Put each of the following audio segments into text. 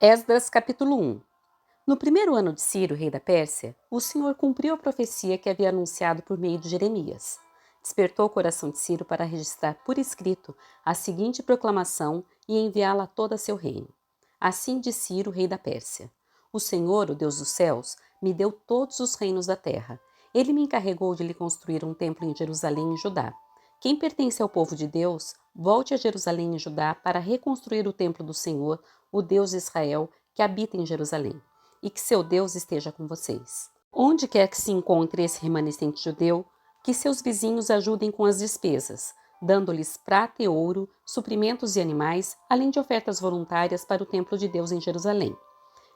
Esdras capítulo 1. No primeiro ano de Ciro, rei da Pérsia, o Senhor cumpriu a profecia que havia anunciado por meio de Jeremias. Despertou o coração de Ciro para registrar por escrito a seguinte proclamação e enviá-la a todo seu reino. Assim diz Ciro, rei da Pérsia: O Senhor, o Deus dos céus, me deu todos os reinos da terra. Ele me encarregou de lhe construir um templo em Jerusalém e Judá. Quem pertence ao povo de Deus, volte a Jerusalém e Judá para reconstruir o templo do Senhor, o Deus de Israel, que habita em Jerusalém, e que seu Deus esteja com vocês. Onde quer que se encontre esse remanescente judeu, que seus vizinhos ajudem com as despesas, dando-lhes prata e ouro, suprimentos e animais, além de ofertas voluntárias para o templo de Deus em Jerusalém.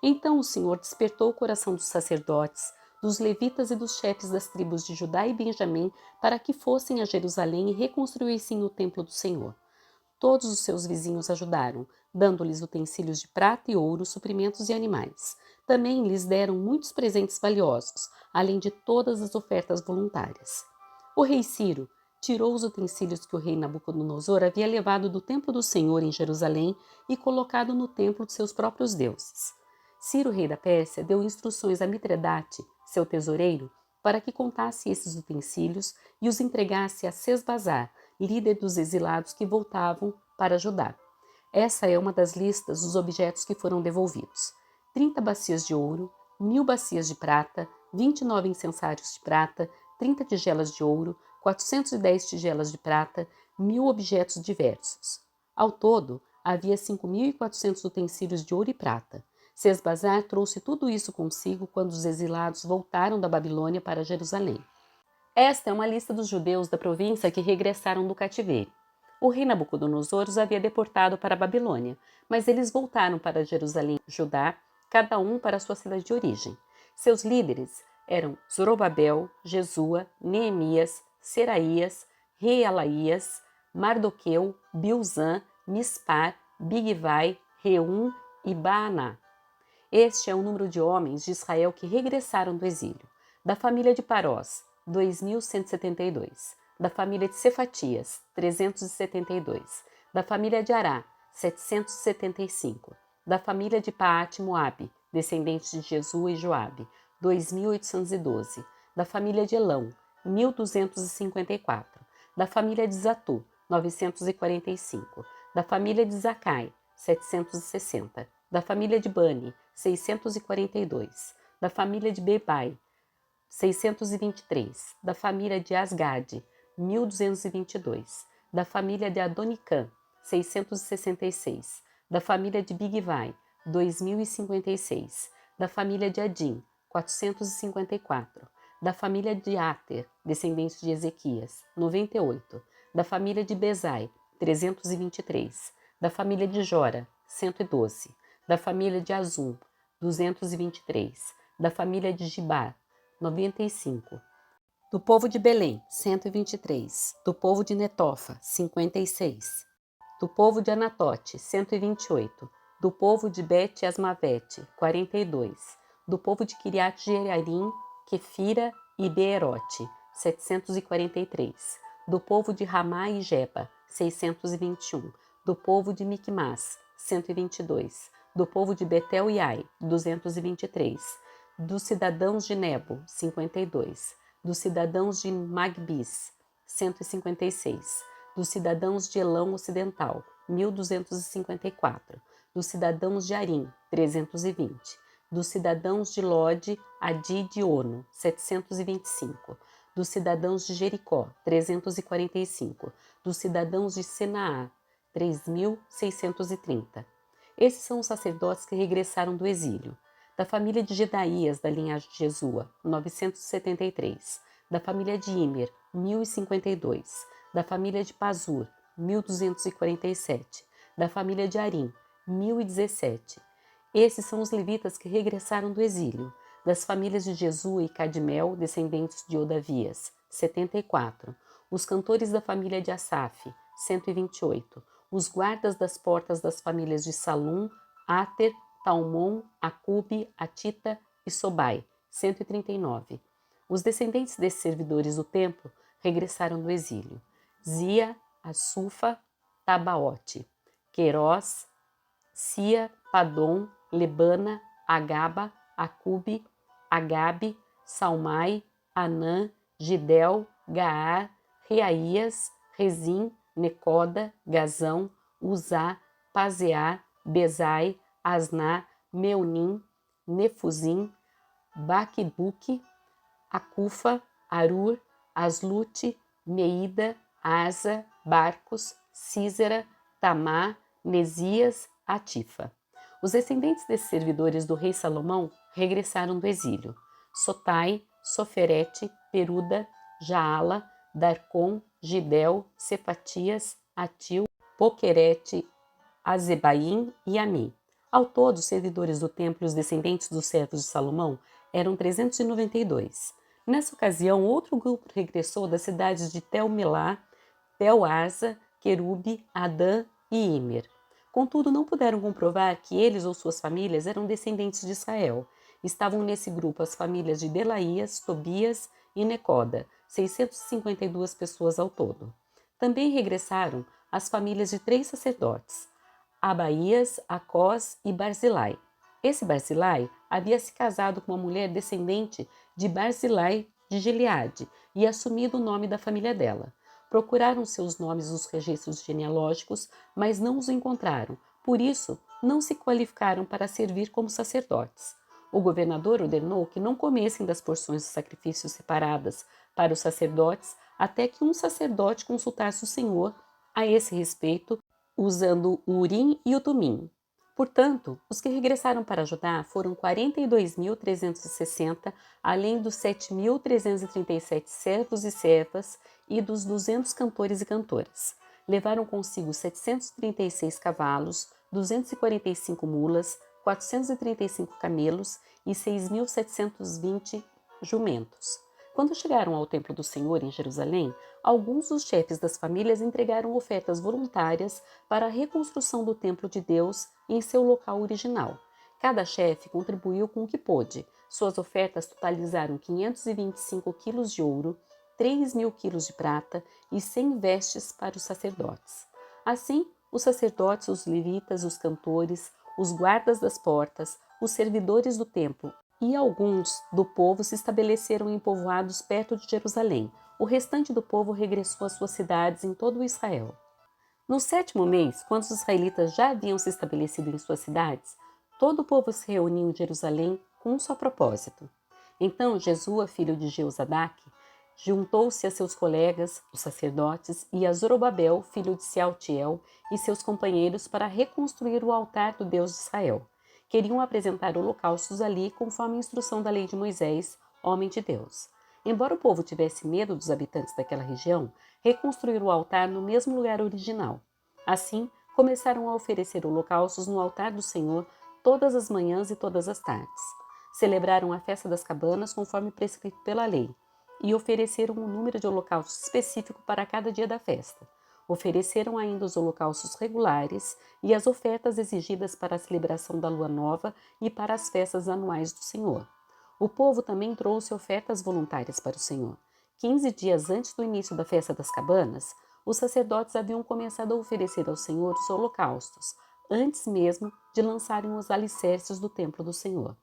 Então o Senhor despertou o coração dos sacerdotes, dos levitas e dos chefes das tribos de Judá e Benjamim para que fossem a Jerusalém e reconstruíssem o templo do Senhor. Todos os seus vizinhos ajudaram, dando-lhes utensílios de prata e ouro, suprimentos e animais. Também lhes deram muitos presentes valiosos, além de todas as ofertas voluntárias. O rei Ciro tirou os utensílios que o rei Nabucodonosor havia levado do templo do Senhor em Jerusalém e colocado no templo de seus próprios deuses. Ciro, rei da Pérsia, deu instruções a Mitredate, seu tesoureiro, para que contasse esses utensílios e os entregasse a Sesbazar, líder dos exilados que voltavam para Judá. Essa é uma das listas dos objetos que foram devolvidos: 30 bacias de ouro, 1000 bacias de prata, 29 incensários de prata, 30 tigelas de ouro, 410 tigelas de prata, 1000 objetos diversos. Ao todo, havia 5.400 utensílios de ouro e prata. Sesbazar trouxe tudo isso consigo quando os exilados voltaram da Babilônia para Jerusalém. Esta é uma lista dos judeus da província que regressaram do cativeiro. O rei Nabucodonosor os havia deportado para a Babilônia, mas eles voltaram para Jerusalém e Judá, cada um para sua cidade de origem. Seus líderes eram Zorobabel, Jesua, Neemias, Seraías, Realaías, Mardoqueu, Bilzã, Mispar, Bigvai, Reum e Baaná. Este é o número de homens de Israel que regressaram do exílio. Da família de Parós, 2.172. Da família de Cefatias, 372. Da família de Ará, 775. Da família de Paate-Moabe, descendentes de Jesua e Joabe, 2.812. Da família de Elão, 1.254. Da família de Zatu, 945. Da família de Zacai, 760. Da família de Bani, 642. Da família de Bebai, 623. Da família de Asgade, 1222. Da família de Adonicã, 666. Da família de Bigvai, 2056. Da família de Adim, 454. Da família de Ater, descendente de Ezequias, 98. Da família de Bezai, 323. Da família de Jora, 112. Da família de Azum, 223. Da família de Gibar, 95. Do povo de Belém, 123. Do povo de Netofa, 56. Do povo de Anatote, 128. Do povo de Bet-Asmavete, 42. Do povo de Kiriat Jearim, Quefira e Beerote, 743. Do povo de Ramá e Geba, 621. Do povo de Miquimás, 122. Do povo de Betel e Ai, 223. Dos cidadãos de Nebo, 52. Dos cidadãos de Magbis, 156. Dos cidadãos de Elão Ocidental, 1254. Dos cidadãos de Arim, 320. Dos cidadãos de Lode, Adi de Ono, 725. Dos cidadãos de Jericó, 345. Dos cidadãos de Senaá, 3.630. Esses são os sacerdotes que regressaram do exílio. Da família de Gedaías, da linhagem de Jesua, 973. Da família de Imer, 1052. Da família de Pazur, 1247. Da família de Arim, 1017. Esses são os levitas que regressaram do exílio. Das famílias de Jesua e Cadmel, descendentes de Odavias, 74. Os cantores da família de Asaf, 128. Os guardas das portas das famílias de Salum, Ater, Talmon, Acube, Atita e Sobai, 139. Os descendentes desses servidores do templo regressaram do exílio: Zia, Assufa, Tabaote, Queiroz, Sia, Padom, Lebana, Agaba, Acube, Agabe, Salmai, Anã, Gidel, Gaar, Reaías, Rezim, Necoda, Gazão, Uzá, Paseá, Bezai, Asná, Meunim, Nefuzim, Baquibuque, Acufa, Arur, Aslute, Meida, Asa, Barcos, Císera, Tamá, Nesias, Atifa. Os descendentes desses servidores do rei Salomão regressaram do exílio: Sotai, Soferete, Peruda, Jaala, Darcon, Gidel, Cefatias, Atil, Poquerete, Azebaim e Ami. Ao todo, os servidores do templo e os descendentes dos servos de Salomão eram 392. Nessa ocasião, outro grupo regressou das cidades de Tel-Melá, Tel-Arza, Querube, Adã e Imer. Contudo, não puderam comprovar que eles ou suas famílias eram descendentes de Israel. Estavam nesse grupo as famílias de Delaías, Tobias e Necoda, 652 pessoas ao todo. Também regressaram as famílias de 3 sacerdotes, Abaías, Acós e Barzilai. Esse Barzilai havia se casado com uma mulher descendente de Barzilai de Gileade e assumido o nome da família dela. Procuraram seus nomes nos registros genealógicos, mas não os encontraram. Por isso, não se qualificaram para servir como sacerdotes. O governador ordenou que não comessem das porções de sacrifícios separadas para os sacerdotes até que um sacerdote consultasse o Senhor a esse respeito, usando o Urim e o Tumim. Portanto, os que regressaram para Judá foram 42.360, além dos 7.337 servos e servas e dos 200 cantores e cantoras. Levaram consigo 736 cavalos, 245 mulas, 435 camelos e 6.720 jumentos. Quando chegaram ao templo do Senhor em Jerusalém, alguns dos chefes das famílias entregaram ofertas voluntárias para a reconstrução do templo de Deus em seu local original. Cada chefe contribuiu com o que pôde. Suas ofertas totalizaram 525 quilos de ouro, 3.000 quilos de prata e 100 vestes para os sacerdotes. Assim, os sacerdotes, os levitas, os cantores, os guardas das portas, os servidores do templo e alguns do povo se estabeleceram em povoados perto de Jerusalém. O restante do povo regressou às suas cidades em todo o Israel. No 7º mês, quando os israelitas já haviam se estabelecido em suas cidades, todo o povo se reuniu em Jerusalém com um só propósito. Então Jesua, filho de Jeozadaque, juntou-se a seus colegas, os sacerdotes, e a Zorobabel, filho de Sealtiel, e seus companheiros para reconstruir o altar do Deus de Israel. Queriam apresentar holocaustos ali conforme a instrução da lei de Moisés, homem de Deus. Embora o povo tivesse medo dos habitantes daquela região, reconstruíram o altar no mesmo lugar original. Assim, começaram a oferecer holocaustos no altar do Senhor todas as manhãs e todas as tardes. Celebraram a festa das cabanas conforme prescrito pela lei e ofereceram um número de holocaustos específico para cada dia da festa. Ofereceram ainda os holocaustos regulares e as ofertas exigidas para a celebração da lua nova e para as festas anuais do Senhor. O povo também trouxe ofertas voluntárias para o Senhor. 15 dias antes do início da festa das cabanas, os sacerdotes haviam começado a oferecer ao Senhor os holocaustos, antes mesmo de lançarem os alicerces do templo do Senhor.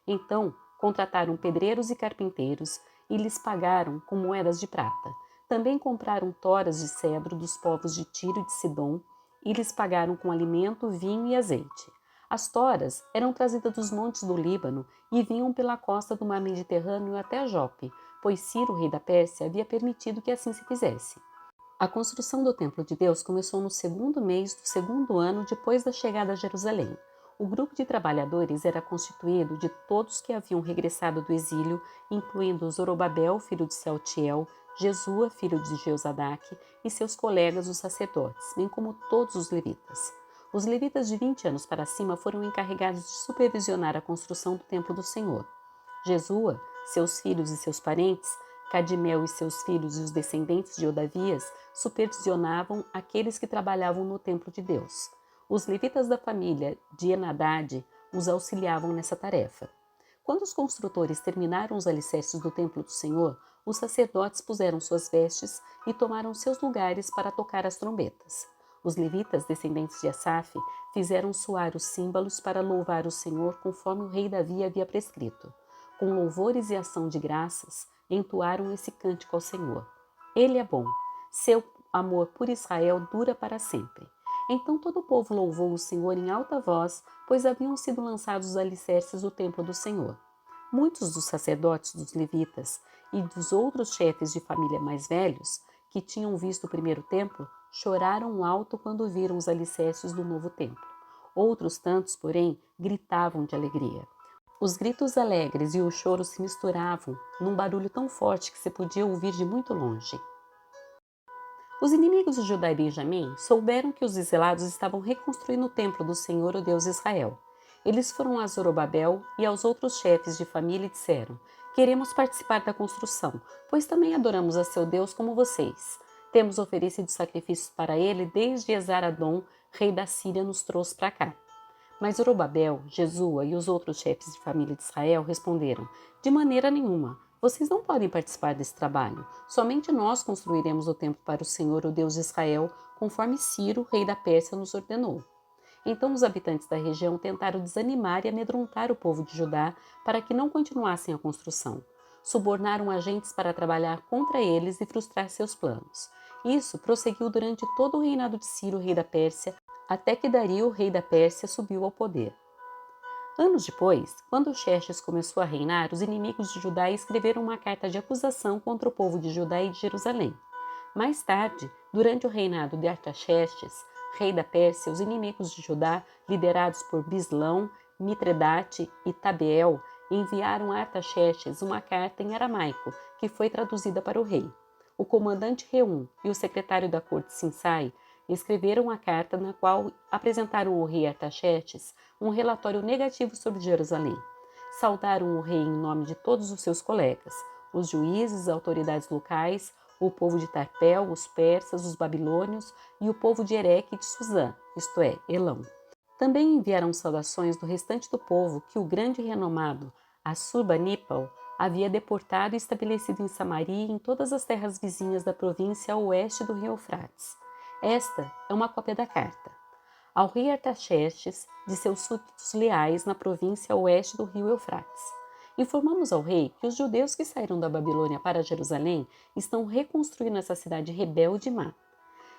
Então, contrataram pedreiros e carpinteiros e lhes pagaram com moedas de prata. Também compraram toras de cedro dos povos de Tiro e de Sidom e lhes pagaram com alimento, vinho e azeite. As toras eram trazidas dos montes do Líbano e vinham pela costa do mar Mediterrâneo até Jope, pois Ciro, rei da Pérsia, havia permitido que assim se fizesse. A construção do templo de Deus começou no 2º mês do 2º ano depois da chegada a Jerusalém. O grupo de trabalhadores era constituído de todos que haviam regressado do exílio, incluindo Zorobabel, filho de Sealtiel, Jesua, filho de Jeozadaque, e seus colegas os sacerdotes, bem como todos os levitas. Os levitas de 20 anos para cima foram encarregados de supervisionar a construção do templo do Senhor. Jesua, seus filhos e seus parentes, Cadimel e seus filhos e os descendentes de Odavias supervisionavam aqueles que trabalhavam no templo de Deus. Os levitas da família de Enadade os auxiliavam nessa tarefa. Quando os construtores terminaram os alicerces do templo do Senhor, os sacerdotes puseram suas vestes e tomaram seus lugares para tocar as trombetas. Os levitas, descendentes de Asaf, fizeram soar os símbolos para louvar o Senhor conforme o rei Davi havia prescrito. Com louvores e ação de graças, entoaram esse cântico ao Senhor. Ele é bom, seu amor por Israel dura para sempre. Então todo o povo louvou o Senhor em alta voz, pois haviam sido lançados os alicerces do templo do Senhor. Muitos dos sacerdotes, dos levitas e dos outros chefes de família mais velhos, que tinham visto o primeiro templo, choraram alto quando viram os alicerces do novo templo. Outros tantos, porém, gritavam de alegria. Os gritos alegres e o choro se misturavam num barulho tão forte que se podia ouvir de muito longe. Os inimigos de Judá e Benjamim souberam que os exilados estavam reconstruindo o templo do Senhor, o Deus de Israel. Eles foram a Zorobabel e aos outros chefes de família e disseram: Queremos participar da construção, pois também adoramos a seu Deus como vocês. Temos oferecido sacrifícios para ele desde Esar-Adom, rei da Síria, nos trouxe para cá. Mas Zorobabel, Jesua e os outros chefes de família de Israel responderam: De maneira nenhuma. Vocês não podem participar desse trabalho. Somente nós construiremos o templo para o Senhor, o Deus de Israel, conforme Ciro, rei da Pérsia, nos ordenou. Então os habitantes da região tentaram desanimar e amedrontar o povo de Judá para que não continuassem a construção. Subornaram agentes para trabalhar contra eles e frustrar seus planos. Isso prosseguiu durante todo o reinado de Ciro, rei da Pérsia, até que Dario, rei da Pérsia, subiu ao poder. Anos depois, quando Xerxes começou a reinar, os inimigos de Judá escreveram uma carta de acusação contra o povo de Judá e de Jerusalém. Mais tarde, durante o reinado de Artaxerxes, rei da Pérsia, os inimigos de Judá, liderados por Bislão, Mitredate e Tabeel, enviaram a Artaxerxes uma carta em aramaico, que foi traduzida para o rei. O comandante Reum e o secretário da corte Sinsai escreveram a carta na qual apresentaram ao rei Artaxerxes um relatório negativo sobre Jerusalém. Saudaram o rei em nome de todos os seus colegas, os juízes, as autoridades locais, o povo de Tarpel, os persas, os babilônios e o povo de Ereque e de Suzã, isto é, Elão. Também enviaram saudações do restante do povo que o grande e renomado Assurbanipal havia deportado e estabelecido em Samaria e em todas as terras vizinhas da província a oeste do rio Eufrates. Esta é uma cópia da carta. Ao rei Artaxerxes, de seus súditos leais na província a oeste do rio Eufrates. Informamos ao rei que os judeus que saíram da Babilônia para Jerusalém estão reconstruindo essa cidade rebelde e má.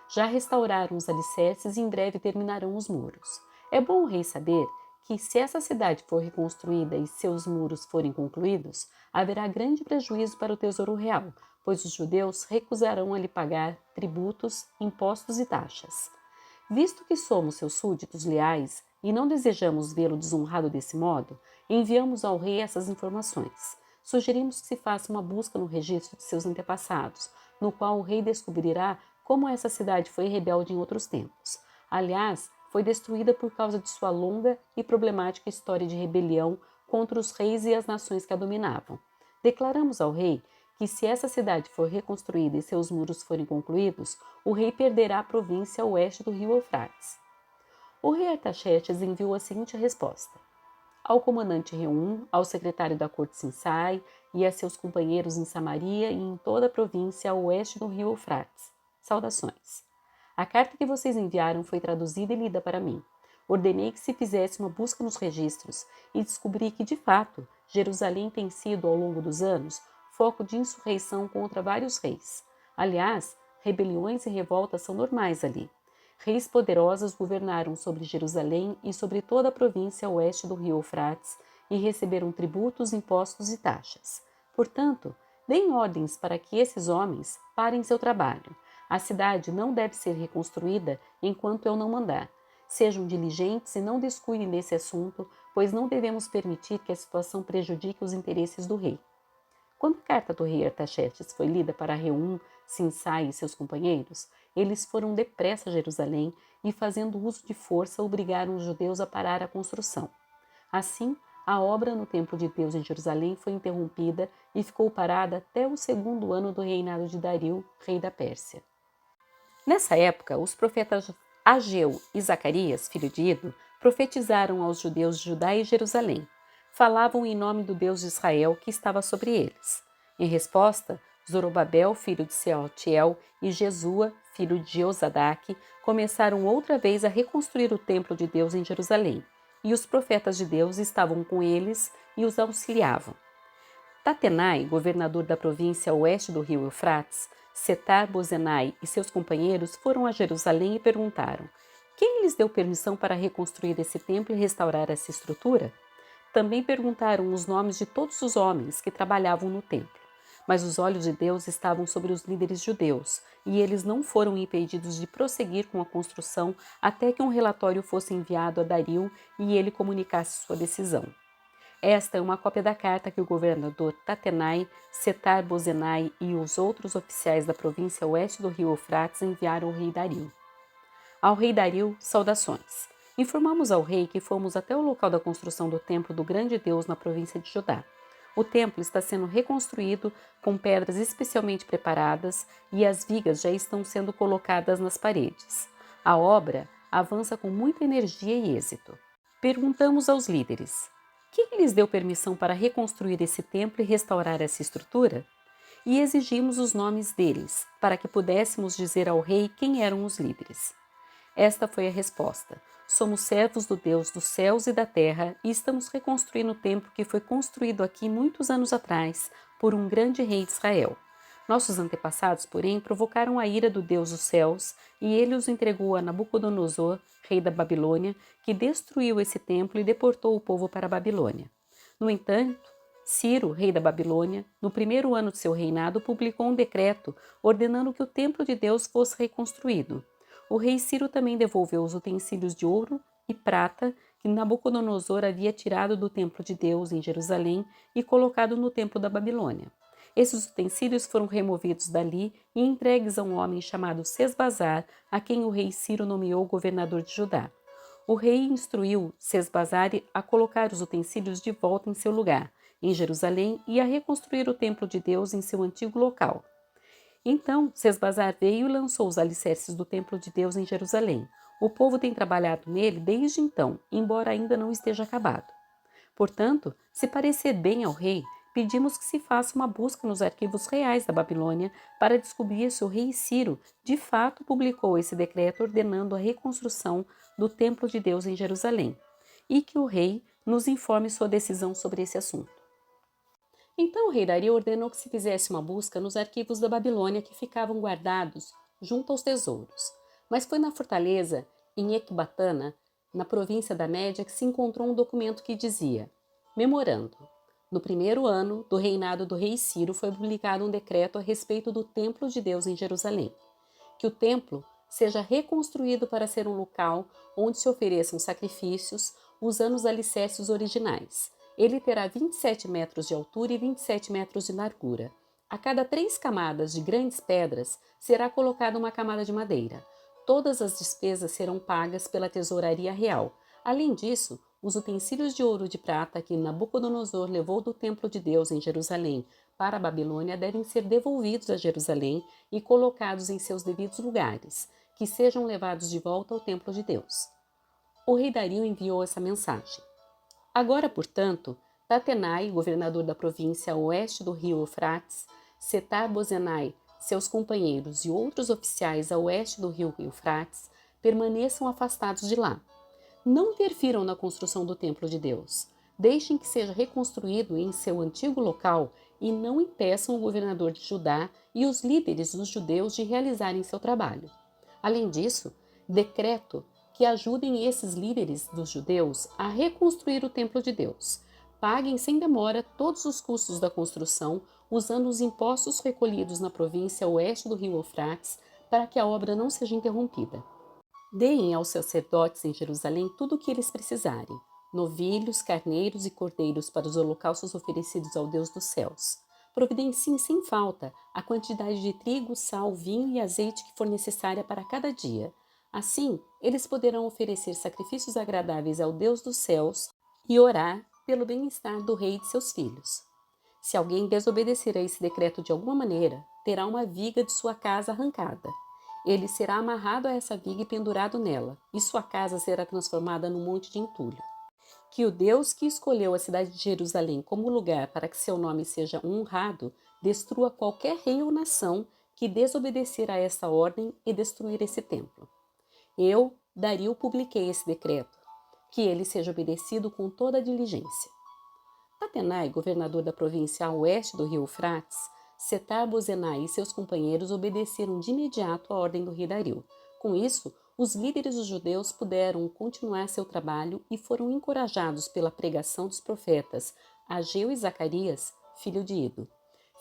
Já restauraram os alicerces e em breve terminarão os muros. É bom o rei saber que, se essa cidade for reconstruída e seus muros forem concluídos, haverá grande prejuízo para o tesouro real, pois os judeus recusarão a lhe pagar tributos, impostos e taxas. Visto que somos seus súditos leais e não desejamos vê-lo desonrado desse modo, enviamos ao rei essas informações. Sugerimos que se faça uma busca no registro de seus antepassados, no qual o rei descobrirá como essa cidade foi rebelde em outros tempos. Aliás, foi destruída por causa de sua longa e problemática história de rebelião contra os reis e as nações que a dominavam. Declaramos ao rei que, se essa cidade for reconstruída e seus muros forem concluídos, o rei perderá a província a oeste do rio Eufrates. O rei Artaxerxes enviou a seguinte resposta: ao comandante Reum, ao secretário da corte Sinsai e a seus companheiros em Samaria e em toda a província a oeste do rio Eufrates. Saudações. A carta que vocês enviaram foi traduzida e lida para mim. Ordenei que se fizesse uma busca nos registros e descobri que, de fato, Jerusalém tem sido, ao longo dos anos, foco de insurreição contra vários reis. Aliás, rebeliões e revoltas são normais ali. Reis poderosos governaram sobre Jerusalém e sobre toda a província a oeste do rio Eufrates e receberam tributos, impostos e taxas. Portanto, deem ordens para que esses homens parem seu trabalho. A cidade não deve ser reconstruída enquanto eu não mandar. Sejam diligentes e não descuidem desse assunto, pois não devemos permitir que a situação prejudique os interesses do rei. Quando a carta do rei Artaxerxes foi lida para Reum, Sinsai e seus companheiros, eles foram depressa a Jerusalém e, fazendo uso de força, obrigaram os judeus a parar a construção. Assim, a obra no templo de Deus em Jerusalém foi interrompida e ficou parada até o segundo ano do reinado de Dario, rei da Pérsia. Nessa época, os profetas Ageu e Zacarias, filho de Ido, profetizaram aos judeus de Judá e Jerusalém. Falavam em nome do Deus de Israel que estava sobre eles. Em resposta, Zorobabel, filho de Sealtiel, e Jesua, filho de Josadaque, começaram outra vez a reconstruir o templo de Deus em Jerusalém, e os profetas de Deus estavam com eles e os auxiliavam. Tatenai, governador da província a oeste do rio Eufrates, Setar-Bozenai e seus companheiros foram a Jerusalém e perguntaram: quem lhes deu permissão para reconstruir esse templo e restaurar essa estrutura? Também perguntaram os nomes de todos os homens que trabalhavam no templo. Mas os olhos de Deus estavam sobre os líderes judeus, e eles não foram impedidos de prosseguir com a construção até que um relatório fosse enviado a Dario e ele comunicasse sua decisão. Esta é uma cópia da carta que o governador Tatenai, Setar-Bozenai e os outros oficiais da província oeste do rio Eufrates enviaram ao rei Dario. Ao rei Dario, saudações. Informamos ao rei que fomos até o local da construção do templo do grande Deus na província de Judá. O templo está sendo reconstruído com pedras especialmente preparadas e as vigas já estão sendo colocadas nas paredes. A obra avança com muita energia e êxito. Perguntamos aos líderes: quem lhes deu permissão para reconstruir esse templo e restaurar essa estrutura? E exigimos os nomes deles, para que pudéssemos dizer ao rei quem eram os líderes. Esta foi a resposta: somos servos do Deus dos céus e da terra e estamos reconstruindo o templo que foi construído aqui muitos anos atrás por um grande rei de Israel. Nossos antepassados, porém, provocaram a ira do Deus dos céus e ele os entregou a Nabucodonosor, rei da Babilônia, que destruiu esse templo e deportou o povo para a Babilônia. No entanto, Ciro, rei da Babilônia, no primeiro ano de seu reinado, publicou um decreto ordenando que o templo de Deus fosse reconstruído. O rei Ciro também devolveu os utensílios de ouro e prata que Nabucodonosor havia tirado do templo de Deus em Jerusalém e colocado no templo da Babilônia. Esses utensílios foram removidos dali e entregues a um homem chamado Sesbazar, a quem o rei Ciro nomeou governador de Judá. O rei instruiu Sesbazar a colocar os utensílios de volta em seu lugar, em Jerusalém, e a reconstruir o templo de Deus em seu antigo local. Então, Sesbazar veio e lançou os alicerces do templo de Deus em Jerusalém. O povo tem trabalhado nele desde então, embora ainda não esteja acabado. Portanto, se parecer bem ao rei, pedimos que se faça uma busca nos arquivos reais da Babilônia para descobrir se o rei Ciro de fato publicou esse decreto ordenando a reconstrução do templo de Deus em Jerusalém, e que o rei nos informe sua decisão sobre esse assunto. Então o rei Dario ordenou que se fizesse uma busca nos arquivos da Babilônia que ficavam guardados junto aos tesouros. Mas foi na fortaleza, em Ecbatana, na província da Média, que se encontrou um documento que dizia: Memorando. No primeiro ano do reinado do rei Ciro foi publicado um decreto a respeito do templo de Deus em Jerusalém. Que o templo seja reconstruído para ser um local onde se ofereçam sacrifícios usando os alicerces originais. Ele terá 27 metros de altura e 27 metros de largura. A cada 3 camadas de grandes pedras será colocada uma camada de madeira. Todas as despesas serão pagas pela tesouraria real. Além disso, os utensílios de ouro e de prata que Nabucodonosor levou do templo de Deus em Jerusalém para a Babilônia devem ser devolvidos a Jerusalém e colocados em seus devidos lugares, que sejam levados de volta ao templo de Deus. O rei Dario enviou essa mensagem. Agora, portanto, Tatenai, governador da província a oeste do rio Eufrates, Setar-Bozenai, seus companheiros e outros oficiais a oeste do rio Eufrates permaneçam afastados de lá. Não interfiram na construção do templo de Deus. Deixem que seja reconstruído em seu antigo local e não impeçam o governador de Judá e os líderes dos judeus de realizarem seu trabalho. Além disso, decreto que ajudem esses líderes dos judeus a reconstruir o templo de Deus. Paguem sem demora todos os custos da construção, usando os impostos recolhidos na província oeste do rio Eufrates, para que a obra não seja interrompida. Deem aos sacerdotes em Jerusalém tudo o que eles precisarem: novilhos, carneiros e cordeiros para os holocaustos oferecidos ao Deus dos céus. Providenciem sem falta a quantidade de trigo, sal, vinho e azeite que for necessária para cada dia. Assim, eles poderão oferecer sacrifícios agradáveis ao Deus dos céus e orar pelo bem-estar do rei e de seus filhos. Se alguém desobedecer a esse decreto de alguma maneira, terá uma viga de sua casa arrancada. Ele será amarrado a essa viga e pendurado nela, e sua casa será transformada num monte de entulho. Que o Deus que escolheu a cidade de Jerusalém como lugar para que seu nome seja honrado, destrua qualquer rei ou nação que desobedecer a essa ordem e destruir esse templo. Eu, Dario, publiquei esse decreto, que ele seja obedecido com toda a diligência. Tatenai, governador da província a oeste do rio Eufrates, Setar-Bozenai e seus companheiros obedeceram de imediato a ordem do rei Dario. Com isso, os líderes dos judeus puderam continuar seu trabalho e foram encorajados pela pregação dos profetas Ageu e Zacarias, filho de Ido.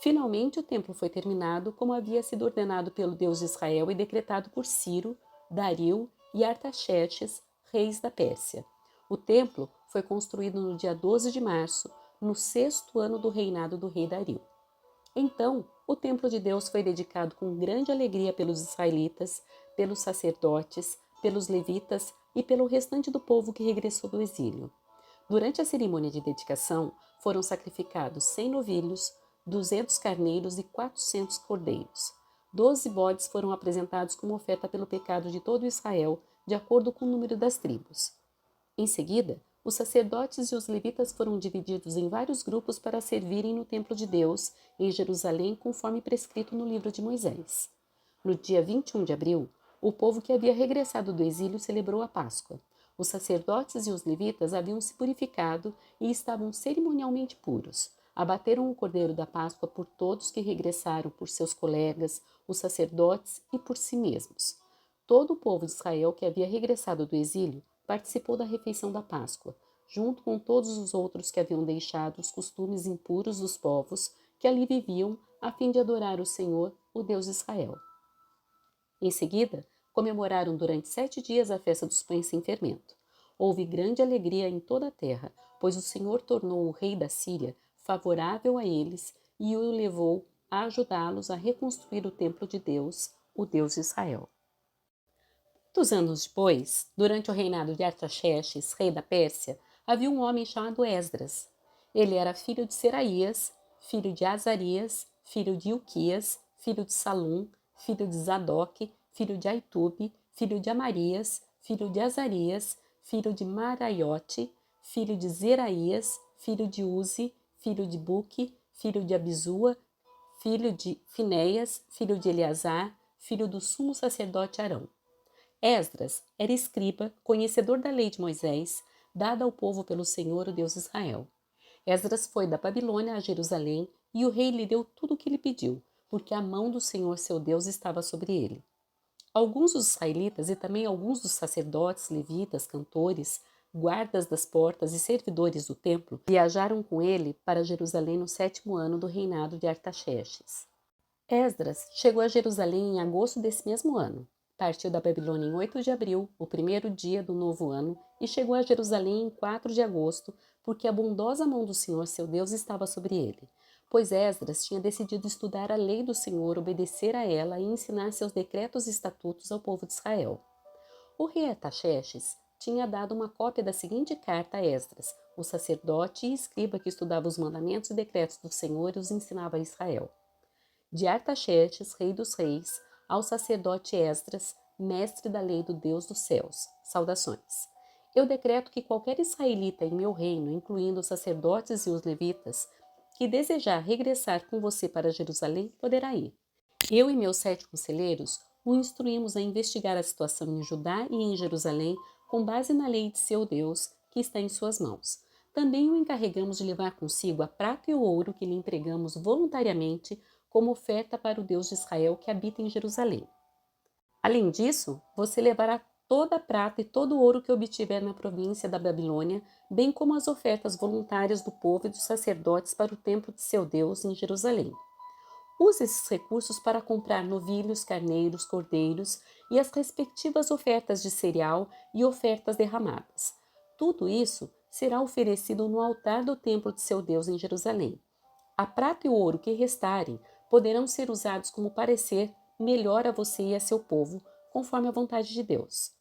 Finalmente, o templo foi terminado como havia sido ordenado pelo Deus de Israel e decretado por Ciro, Dario e Artaxerxes, reis da Pérsia. O templo foi construído no dia 12 de março, no 6º ano do reinado do rei Dario. Então, o templo de Deus foi dedicado com grande alegria pelos israelitas, pelos sacerdotes, pelos levitas e pelo restante do povo que regressou do exílio. Durante a cerimônia de dedicação, foram sacrificados 100 novilhos, 200 carneiros e 400 cordeiros. 12 bodes foram apresentados como oferta pelo pecado de todo Israel, de acordo com o número das tribos. Em seguida, os sacerdotes e os levitas foram divididos em vários grupos para servirem no templo de Deus, em Jerusalém, conforme prescrito no livro de Moisés. No dia 21 de abril, o povo que havia regressado do exílio celebrou a Páscoa. Os sacerdotes e os levitas haviam se purificado e estavam cerimonialmente puros. Abateram o cordeiro da Páscoa por todos que regressaram, por seus colegas, os sacerdotes e por si mesmos. Todo o povo de Israel que havia regressado do exílio participou da refeição da Páscoa, junto com todos os outros que haviam deixado os costumes impuros dos povos que ali viviam, a fim de adorar o Senhor, o Deus de Israel. Em seguida, comemoraram durante 7 dias a festa dos pães sem fermento. Houve grande alegria em toda a terra, pois o Senhor tornou o rei da Síria favorável a eles e o levou a ajudá-los a reconstruir o templo de Deus, o Deus de Israel. Muitos anos depois, durante o reinado de Artaxerxes, rei da Pérsia, havia um homem chamado Esdras. Ele era filho de Seraías, filho de Azarias, filho de Ilquias, filho de Salum, filho de Zadok, filho de Aitube, filho de Amarias, filho de Azarias, filho de Maraiote, filho de Zeraías, filho de Uzi, filho de Buque, filho de Abisua, filho de Finéias, filho de Eleazar, filho do sumo sacerdote Arão. Esdras era escriba, conhecedor da lei de Moisés, dada ao povo pelo Senhor, o Deus de Israel. Esdras foi da Babilônia a Jerusalém e o rei lhe deu tudo o que lhe pediu, porque a mão do Senhor seu Deus estava sobre ele. Alguns dos israelitas e também alguns dos sacerdotes, levitas, cantores, guardas das portas e servidores do templo viajaram com ele para Jerusalém no 7º ano do reinado de Artaxerxes. Esdras chegou a Jerusalém em agosto desse mesmo ano. Partiu da Babilônia em 8 de abril, o primeiro dia do novo ano, e chegou a Jerusalém em 4 de agosto, porque a bondosa mão do Senhor seu Deus estava sobre ele. Pois Esdras tinha decidido estudar a lei do Senhor, obedecer a ela e ensinar seus decretos e estatutos ao povo de Israel. O rei Artaxerxes tinha dado uma cópia da seguinte carta a Esdras, o sacerdote e escriba que estudava os mandamentos e decretos do Senhor e os ensinava a Israel. De Artaxerxes, rei dos reis, ao sacerdote Esdras, mestre da lei do Deus dos céus. Saudações. Eu decreto que qualquer israelita em meu reino, incluindo os sacerdotes e os levitas, que desejar regressar com você para Jerusalém, poderá ir. Eu e meus 7 conselheiros o instruímos a investigar a situação em Judá e em Jerusalém com base na lei de seu Deus, que está em suas mãos. Também o encarregamos de levar consigo a prata e o ouro que lhe entregamos voluntariamente como oferta para o Deus de Israel que habita em Jerusalém. Além disso, você levará toda a prata e todo o ouro que obtiver na província da Babilônia, bem como as ofertas voluntárias do povo e dos sacerdotes para o templo de seu Deus em Jerusalém. Use esses recursos para comprar novilhos, carneiros, cordeiros e as respectivas ofertas de cereal e ofertas derramadas. Tudo isso será oferecido no altar do templo de seu Deus em Jerusalém. A prata e o ouro que restarem poderão ser usados como parecer melhor a você e a seu povo, conforme a vontade de Deus.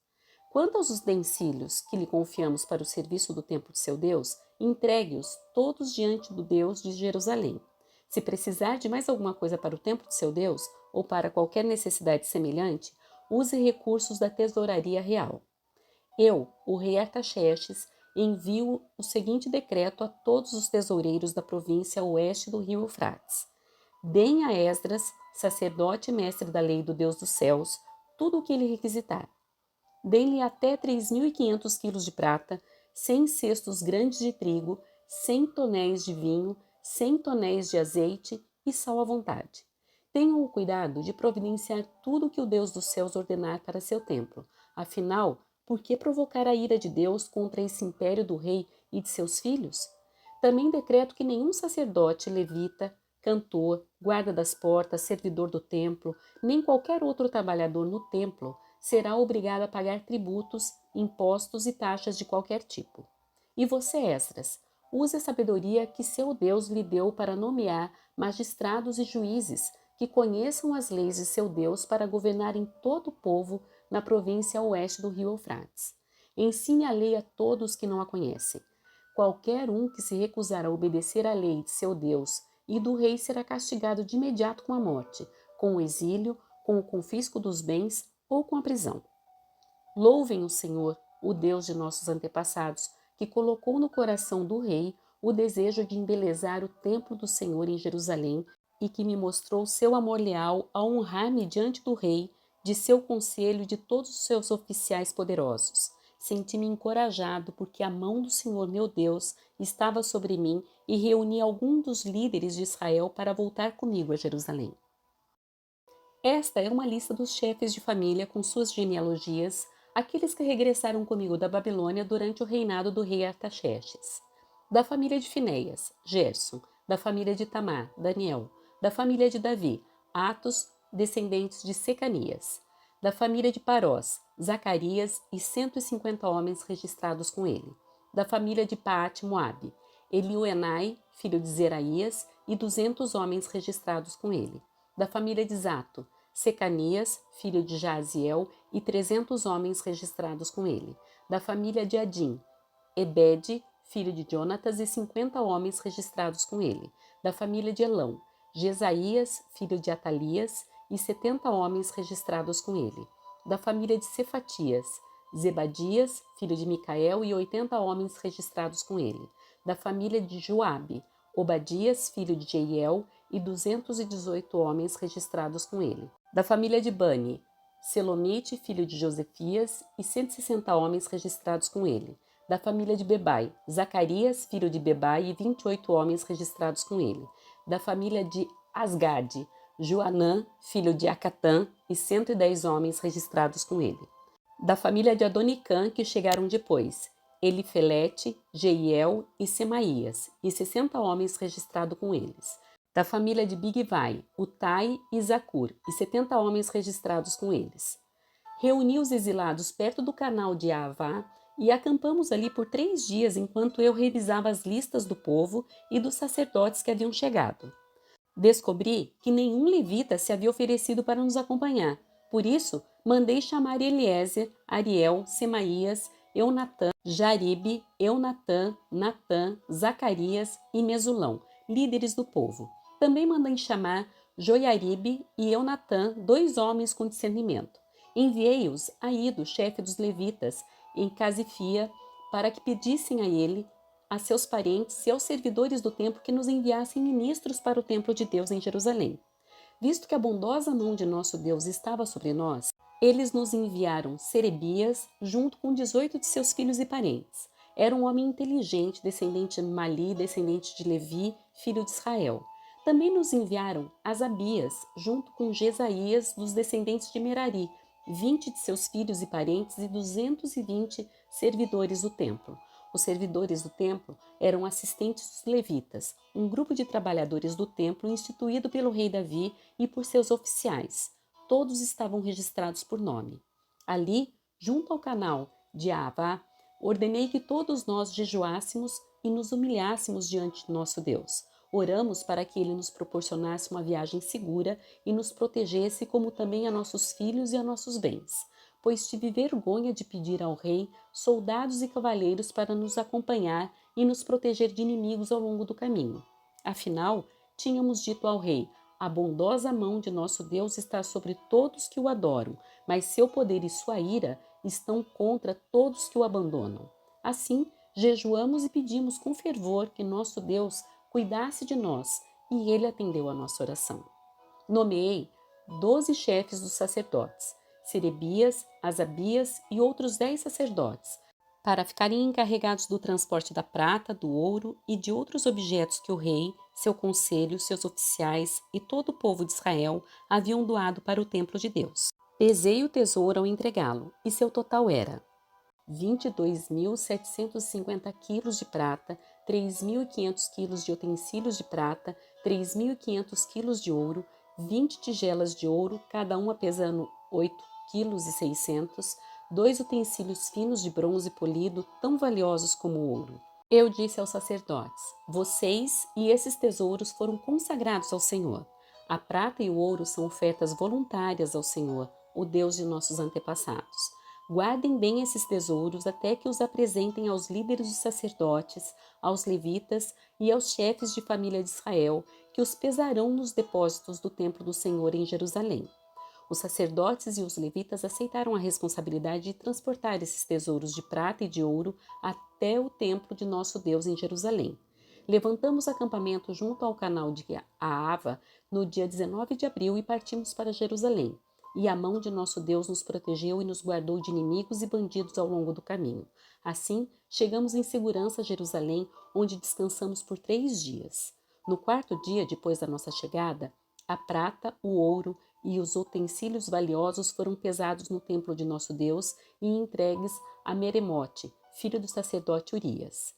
Quanto aos utensílios que lhe confiamos para o serviço do templo de seu Deus, entregue-os todos diante do Deus de Jerusalém. Se precisar de mais alguma coisa para o templo de seu Deus, ou para qualquer necessidade semelhante, use recursos da tesouraria real. Eu, o rei Artaxerxes, envio o seguinte decreto a todos os tesoureiros da província a oeste do rio Eufrates. Deem a Esdras, sacerdote e mestre da lei do Deus dos céus, tudo o que ele requisitar. Dê-lhe até 3.500 quilos de prata, 100 cestos grandes de trigo, 100 tonéis de vinho, 100 tonéis de azeite e sal à vontade. Tenham o cuidado de providenciar tudo o que o Deus dos céus ordenar para seu templo. Afinal, por que provocar a ira de Deus contra esse império do rei e de seus filhos? Também decreto que nenhum sacerdote, levita, cantor, guarda das portas, servidor do templo, nem qualquer outro trabalhador no templo será obrigado a pagar tributos, impostos e taxas de qualquer tipo. E você, Esdras, use a sabedoria que seu Deus lhe deu para nomear magistrados e juízes que conheçam as leis de seu Deus para governarem todo o povo na província a oeste do rio Eufrates. Ensine a lei a todos que não a conhecem. Qualquer um que se recusar a obedecer à lei de seu Deus e do rei será castigado de imediato com a morte, com o exílio, com o confisco dos bens ou com a prisão. Louvem o Senhor, o Deus de nossos antepassados, que colocou no coração do rei o desejo de embelezar o templo do Senhor em Jerusalém e que me mostrou seu amor leal a honrar-me diante do rei, de seu conselho e de todos os seus oficiais poderosos. Senti-me encorajado porque a mão do Senhor meu Deus estava sobre mim e reuni alguns dos líderes de Israel para voltar comigo a Jerusalém. Esta é uma lista dos chefes de família com suas genealogias, aqueles que regressaram comigo da Babilônia durante o reinado do rei Artaxerxes. Da família de Finéias, Gerson. Da família de Tamar, Daniel. Da família de Davi, Atos, descendentes de Secanias. Da família de Parós, Zacarias e 150 homens registrados com ele. Da família de Paate, Moabe, Elioenai, filho de Zeraías, e 200 homens registrados com ele. Da família de Zato, Secanias, filho de Jaziel, e 300 homens registrados com ele. Da família de Adim, Ebede, filho de Jonatas, e 50 homens registrados com ele. Da família de Elão, Jesaías, filho de Atalias, e 70 homens registrados com ele. Da família de Cefatias, Zebadias, filho de Micael, e 80 homens registrados com ele. Da família de Joabe, Obadias, filho de Jeiel, e 218 homens registrados com ele. Da família de Bani, Selomite, filho de Josefias, e 160 homens registrados com ele. Da família de Bebai, Zacarias, filho de Bebai, e 28 homens registrados com ele. Da família de Asgade, Joanã, filho de Acatã, e 110 homens registrados com ele. Da família de Adonicã, que chegaram depois, Elifelete, Jeiel e Semaías, e 60 homens registrados com eles. Da família de Bigvai, Utai e Zacur, e 70 homens registrados com eles. Reuni os exilados perto do canal de Avá e acampamos ali por 3 dias enquanto eu revisava as listas do povo e dos sacerdotes que haviam chegado. Descobri que nenhum levita se havia oferecido para nos acompanhar. Por isso, mandei chamar Eliezer, Ariel, Semaías, Eunatã, Jaribe, Eunatã, Natã, Zacarias e Mesulão, líderes do povo. Também mandei chamar Joiaribe e Eunatã, 2 homens com discernimento. Enviei-os a Ido, chefe dos levitas, em Casifia, para que pedissem a ele, a seus parentes e aos servidores do templo que nos enviassem ministros para o templo de Deus em Jerusalém. Visto que a bondosa mão de nosso Deus estava sobre nós, eles nos enviaram Serebias, junto com 18 de seus filhos e parentes. Era um homem inteligente, descendente de Mali, descendente de Levi, filho de Israel. Também nos enviaram Asabias, junto com Jesaías, dos descendentes de Merari, 20 de seus filhos e parentes e 220 servidores do templo. Os servidores do templo eram assistentes dos levitas, um grupo de trabalhadores do templo instituído pelo rei Davi e por seus oficiais. Todos estavam registrados por nome. Ali, junto ao canal de Avá, ordenei que todos nós jejuássemos e nos humilhássemos diante de nosso Deus. Oramos para que ele nos proporcionasse uma viagem segura e nos protegesse, como também a nossos filhos e a nossos bens, pois tive vergonha de pedir ao rei soldados e cavaleiros para nos acompanhar e nos proteger de inimigos ao longo do caminho. Afinal, tínhamos dito ao rei: a bondosa mão de nosso Deus está sobre todos que o adoram, mas seu poder e sua ira estão contra todos que o abandonam. Assim, jejuamos e pedimos com fervor que nosso Deus cuidasse de nós, e ele atendeu a nossa oração. Nomeei 12 chefes dos sacerdotes, Serebias, Asabias e outros 10 sacerdotes, para ficarem encarregados do transporte da prata, do ouro e de outros objetos que o rei, seu conselho, seus oficiais e todo o povo de Israel haviam doado para o templo de Deus. Pesei o tesouro ao entregá-lo, e seu total era 22.750 quilos de prata, 3.500 quilos de utensílios de prata, 3.500 quilos de ouro, 20 tigelas de ouro, cada uma pesando 8,6 quilos, dois utensílios finos de bronze polido, tão valiosos como o ouro. Eu disse aos sacerdotes: vocês e esses tesouros foram consagrados ao Senhor. A prata e o ouro são ofertas voluntárias ao Senhor, o Deus de nossos antepassados. Guardem bem esses tesouros até que os apresentem aos líderes dos sacerdotes, aos levitas e aos chefes de família de Israel, que os pesarão nos depósitos do templo do Senhor em Jerusalém. Os sacerdotes e os levitas aceitaram a responsabilidade de transportar esses tesouros de prata e de ouro até o templo de nosso Deus em Jerusalém. Levantamos acampamento junto ao canal de Aava no dia 19 de abril e partimos para Jerusalém. E a mão de nosso Deus nos protegeu e nos guardou de inimigos e bandidos ao longo do caminho. Assim, chegamos em segurança a Jerusalém, onde descansamos por 3 dias. No quarto dia, depois da nossa chegada, a prata, o ouro e os utensílios valiosos foram pesados no templo de nosso Deus e entregues a Meremote, filho do sacerdote Urias.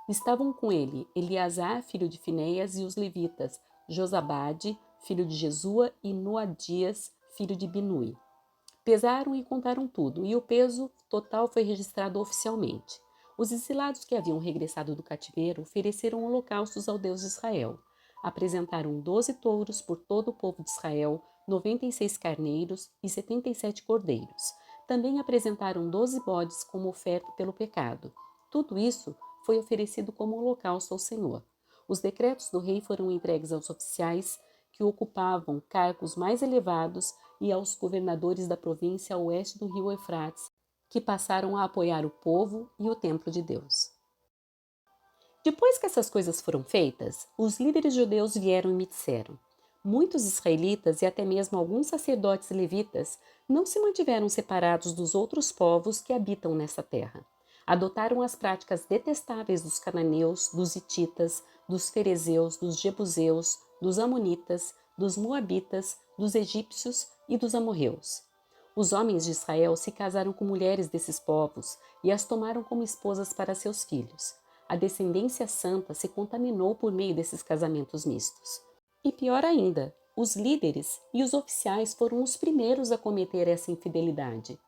Estavam com ele Eleazar, filho de Finéias, e os levitas, Josabade, filho de Jesua, e Noadias, filho de Binui. Pesaram e contaram tudo, e o peso total foi registrado oficialmente. Os exilados que haviam regressado do cativeiro ofereceram holocaustos ao Deus de Israel. Apresentaram 12 touros por todo o povo de Israel, 96 carneiros e 77 cordeiros. Também apresentaram 12 bodes como oferta pelo pecado. Tudo isso foi oferecido como holocausto ao Senhor. Os decretos do rei foram entregues aos oficiais que ocupavam cargos mais elevados e aos governadores da província a oeste do rio Eufrates, que passaram a apoiar o povo e o templo de Deus. Depois que essas coisas foram feitas, os líderes judeus vieram e me disseram: muitos israelitas e até mesmo alguns sacerdotes levitas não se mantiveram separados dos outros povos que habitam nessa terra. Adotaram as práticas detestáveis dos cananeus, dos hititas, dos ferezeus, dos jebuseus, dos amonitas, dos moabitas, dos egípcios e dos amorreus. Os homens de Israel se casaram com mulheres desses povos e as tomaram como esposas para seus filhos. A descendência santa se contaminou por meio desses casamentos mistos. E pior ainda, os líderes e os oficiais foram os primeiros a cometer essa infidelidade.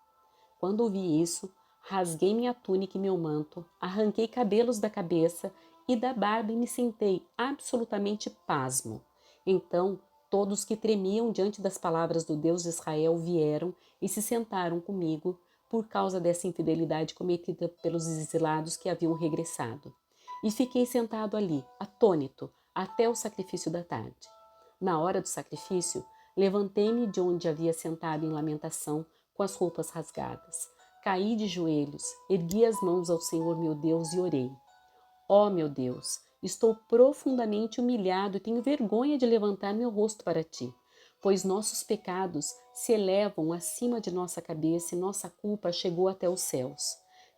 Quando ouvi isso, rasguei minha túnica e meu manto, arranquei cabelos da cabeça e da barba e me sentei absolutamente pasmo. Então, todos que tremiam diante das palavras do Deus de Israel vieram e se sentaram comigo por causa dessa infidelidade cometida pelos exilados que haviam regressado. E fiquei sentado ali, atônito, até o sacrifício da tarde. Na hora do sacrifício, levantei-me de onde havia sentado em lamentação, com as roupas rasgadas. Caí de joelhos, ergui as mãos ao Senhor meu Deus e orei. Ó meu Deus, estou profundamente humilhado e tenho vergonha de levantar meu rosto para ti, pois nossos pecados se elevam acima de nossa cabeça e nossa culpa chegou até os céus.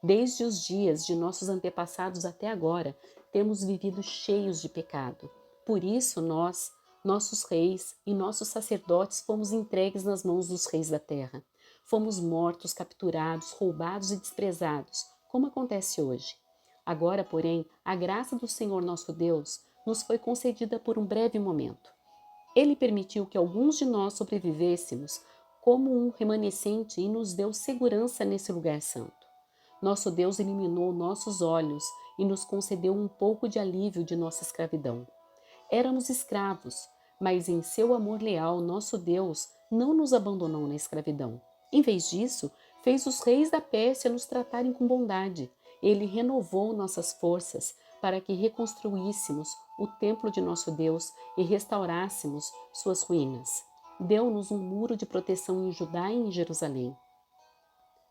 Desde os dias de nossos antepassados até agora, temos vivido cheios de pecado. Por isso nós, nossos reis e nossos sacerdotes fomos entregues nas mãos dos reis da terra. Fomos mortos, capturados, roubados e desprezados, como acontece hoje. Agora, porém, a graça do Senhor nosso Deus nos foi concedida por um breve momento. Ele permitiu que alguns de nós sobrevivêssemos como um remanescente e nos deu segurança nesse lugar santo. Nosso Deus iluminou nossos olhos e nos concedeu um pouco de alívio de nossa escravidão. Éramos escravos, mas em seu amor leal, nosso Deus não nos abandonou na escravidão. Em vez disso, fez os reis da Pérsia nos tratarem com bondade. Ele renovou nossas forças para que reconstruíssemos o templo de nosso Deus e restaurássemos suas ruínas. Deu-nos um muro de proteção em Judá e em Jerusalém.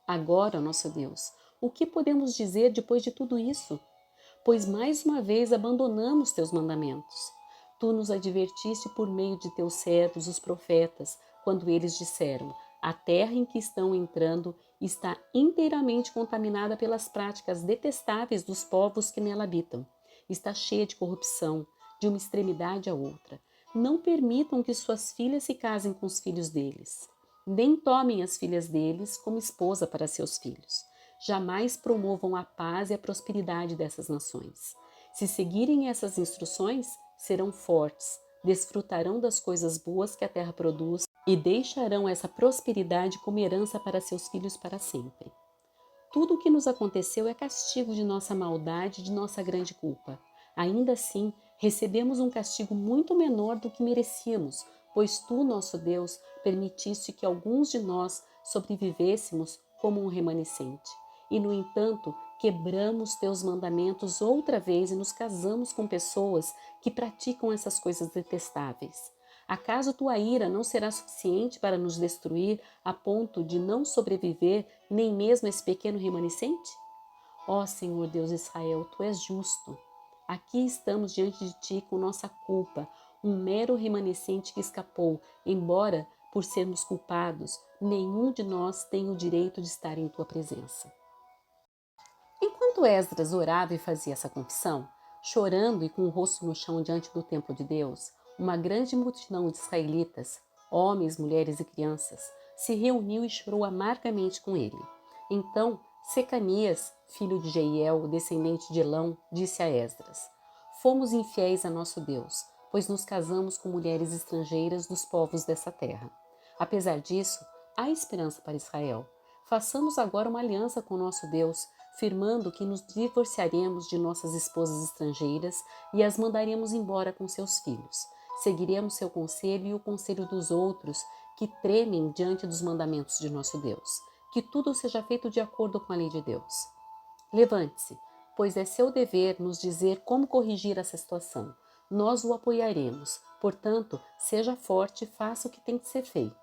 Agora, nosso Deus, o que podemos dizer depois de tudo isso? Pois mais uma vez abandonamos teus mandamentos. Tu nos advertiste por meio de teus servos, os profetas, quando eles disseram: a terra em que estão entrando está inteiramente contaminada pelas práticas detestáveis dos povos que nela habitam. Está cheia de corrupção, de uma extremidade à outra. Não permitam que suas filhas se casem com os filhos deles, nem tomem as filhas deles como esposa para seus filhos. Jamais promovam a paz e a prosperidade dessas nações. Se seguirem essas instruções, serão fortes, desfrutarão das coisas boas que a terra produz e deixarão essa prosperidade como herança para seus filhos para sempre. Tudo o que nos aconteceu é castigo de nossa maldade e de nossa grande culpa. Ainda assim, recebemos um castigo muito menor do que merecíamos, pois tu, nosso Deus, permitiste que alguns de nós sobrevivêssemos como um remanescente. E, no entanto, quebramos teus mandamentos outra vez e nos casamos com pessoas que praticam essas coisas detestáveis. Acaso tua ira não será suficiente para nos destruir a ponto de não sobreviver nem mesmo esse pequeno remanescente? Ó Senhor Deus de Israel, tu és justo. Aqui estamos diante de ti com nossa culpa, um mero remanescente que escapou, embora, por sermos culpados, nenhum de nós tem o direito de estar em tua presença. Enquanto Esdras orava e fazia essa confissão, chorando e com o rosto no chão diante do templo de Deus, uma grande multidão de israelitas, homens, mulheres e crianças, se reuniu e chorou amargamente com ele. Então, Secanias, filho de Jeiel, descendente de Elão, disse a Esdras: Fomos infiéis a nosso Deus, pois nos casamos com mulheres estrangeiras dos povos dessa terra. Apesar disso, há esperança para Israel. Façamos agora uma aliança com nosso Deus, firmando que nos divorciaremos de nossas esposas estrangeiras e as mandaremos embora com seus filhos. Seguiremos seu conselho e o conselho dos outros que tremem diante dos mandamentos de nosso Deus. Que tudo seja feito de acordo com a lei de Deus. Levante-se, pois é seu dever nos dizer como corrigir essa situação. Nós o apoiaremos, portanto, seja forte e faça o que tem que ser feito.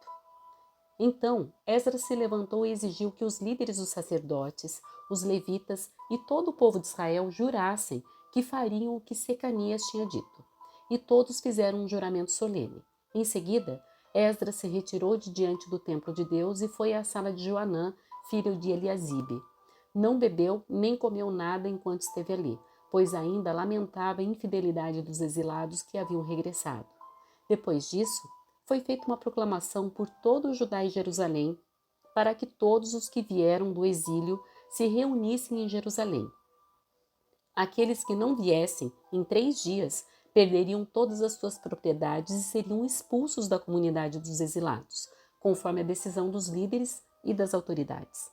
Então, Esdras se levantou e exigiu que os líderes dos sacerdotes, os levitas e todo o povo de Israel jurassem que fariam o que Secanias tinha dito. E todos fizeram um juramento solene. Em seguida, Esdras se retirou de diante do templo de Deus e foi à sala de Joanã, filho de Eliasibe. Não bebeu nem comeu nada enquanto esteve ali, pois ainda lamentava a infidelidade dos exilados que haviam regressado. Depois disso, foi feita uma proclamação por todo o Judá e Jerusalém, para que todos os que vieram do exílio se reunissem em Jerusalém. Aqueles que não viessem em 3 dias perderiam todas as suas propriedades e seriam expulsos da comunidade dos exilados, conforme a decisão dos líderes e das autoridades.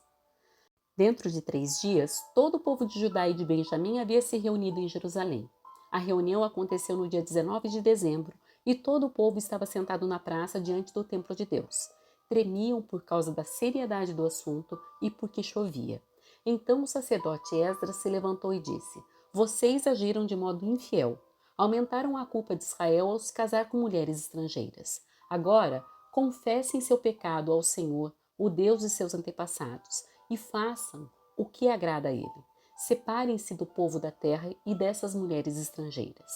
Dentro de 3 dias, todo o povo de Judá e de Benjamim havia se reunido em Jerusalém. A reunião aconteceu no dia 19 de dezembro e todo o povo estava sentado na praça diante do templo de Deus. Tremiam por causa da seriedade do assunto e porque chovia. Então o sacerdote Esdras se levantou e disse: Vocês agiram de modo infiel. Aumentaram a culpa de Israel ao se casar com mulheres estrangeiras. Agora, confessem seu pecado ao Senhor, o Deus de seus antepassados, e façam o que agrada a ele. Separem-se do povo da terra e dessas mulheres estrangeiras.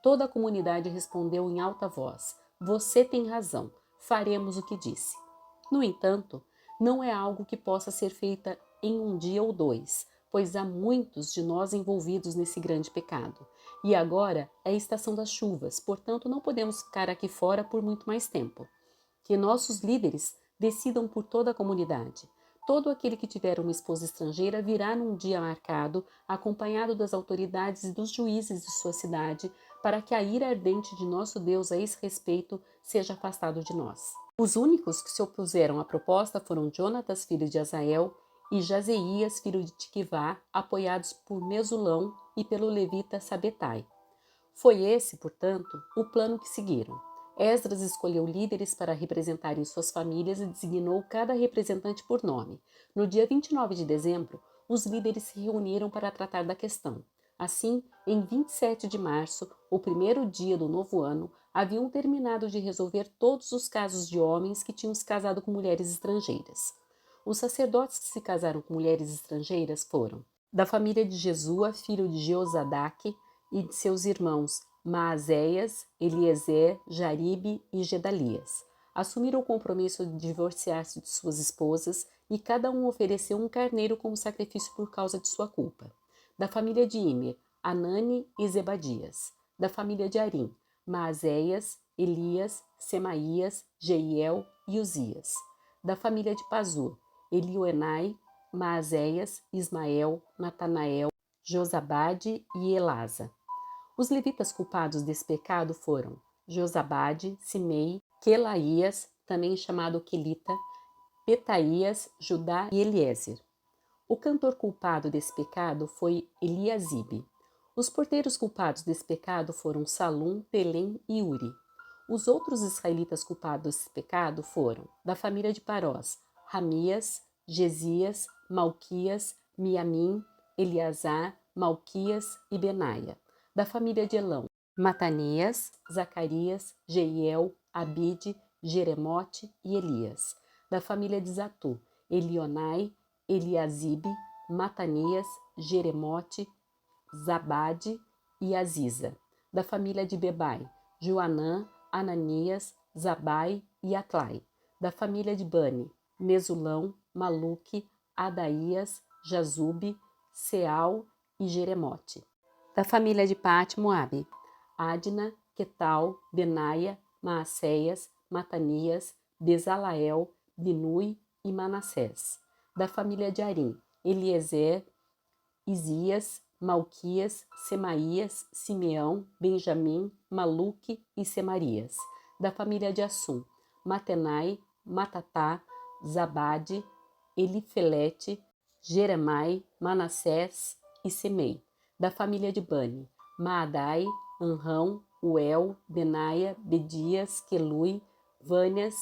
Toda a comunidade respondeu em alta voz: Você tem razão, faremos o que disse. No entanto, não é algo que possa ser feito em um dia ou 2, pois há muitos de nós envolvidos nesse grande pecado. E agora é a estação das chuvas, portanto não podemos ficar aqui fora por muito mais tempo. Que nossos líderes decidam por toda a comunidade. Todo aquele que tiver uma esposa estrangeira virá num dia marcado, acompanhado das autoridades e dos juízes de sua cidade, para que a ira ardente de nosso Deus a esse respeito seja afastado de nós. Os únicos que se opuseram à proposta foram Jonatas, filho de Azael, e Jazeias, filho de Tiquivá, apoiados por Mesulão e pelo levita Sabetai. Foi esse, portanto, o plano que seguiram. Esdras escolheu líderes para representarem suas famílias e designou cada representante por nome. No dia 29 de dezembro, os líderes se reuniram para tratar da questão. Assim, em 27 de março, o primeiro dia do novo ano, haviam terminado de resolver todos os casos de homens que tinham se casado com mulheres estrangeiras. Os sacerdotes que se casaram com mulheres estrangeiras foram da família de Jesua, filho de Jeozadaque, e de seus irmãos Maazéias, Eliezer, Jaribe e Gedalias. Assumiram o compromisso de divorciar-se de suas esposas e cada um ofereceu um carneiro como sacrifício por causa de sua culpa. Da família de Imer, Anani e Zebadias. Da família de Arim, Maazéias, Elias, Semaías, Jeiel e Uzias. Da família de Pazur, Elioenai, Maazéias, Ismael, Natanael, Josabade e Elasa. Os levitas culpados desse pecado foram Josabade, Simei, Quelaías, também chamado Quelita, Petaías, Judá e Eliezer. O cantor culpado desse pecado foi Eliasibe. Os porteiros culpados desse pecado foram Salum, Pelém e Uri. Os outros israelitas culpados desse pecado foram, da família de Parós, Ramias, Gesias, Malquias, Miamim, Eleazar, Malquias e Benaia. Da família de Elão, Matanias, Zacarias, Jeiel, Abide, Jeremote e Elias. Da família de Zatu, Elionai, Eliasibe, Matanias, Jeremote, Zabade e Aziza. Da família de Bebai, Joanã, Ananias, Zabai e Atlai. Da família de Bani, Mesulão, Maluque, Adaías, Jazube, Seal e Jeremote. Da família de Paate, Moabe, Adna, Quetal, Benaia, Maacéias, Matanias, Bezalael, Binui e Manassés. Da família de Arim, Eliezer, Isias, Malquias, Semaías, Simeão, Benjamim, Maluque e Semarias. Da família de Assum, Matenai, Matatá, Zabade, Elifelete, Jeremai, Manassés e Semei. Da família de Bani, Maadai, Anrão, Uel, Benaia, Bedias, Quelui, Vânias,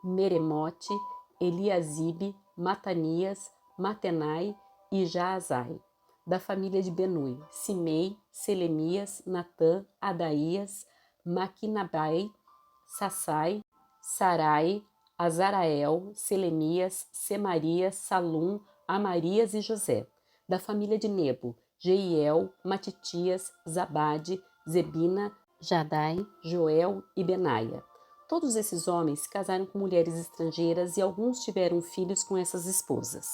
Meremote, Eliasibe, Matanias, Matenai e Jaazai. Da família de Benui, Simei, Selemias, Natã, Adaías, Maquinabai, Sassai, Sarai, Azarael, Selemias, Semarias, Salum, Amarias e José. Da família de Nebo, Jeiel, Matitias, Zabade, Zebina, Jadai, Joel e Benaia. Todos esses homens se casaram com mulheres estrangeiras e alguns tiveram filhos com essas esposas.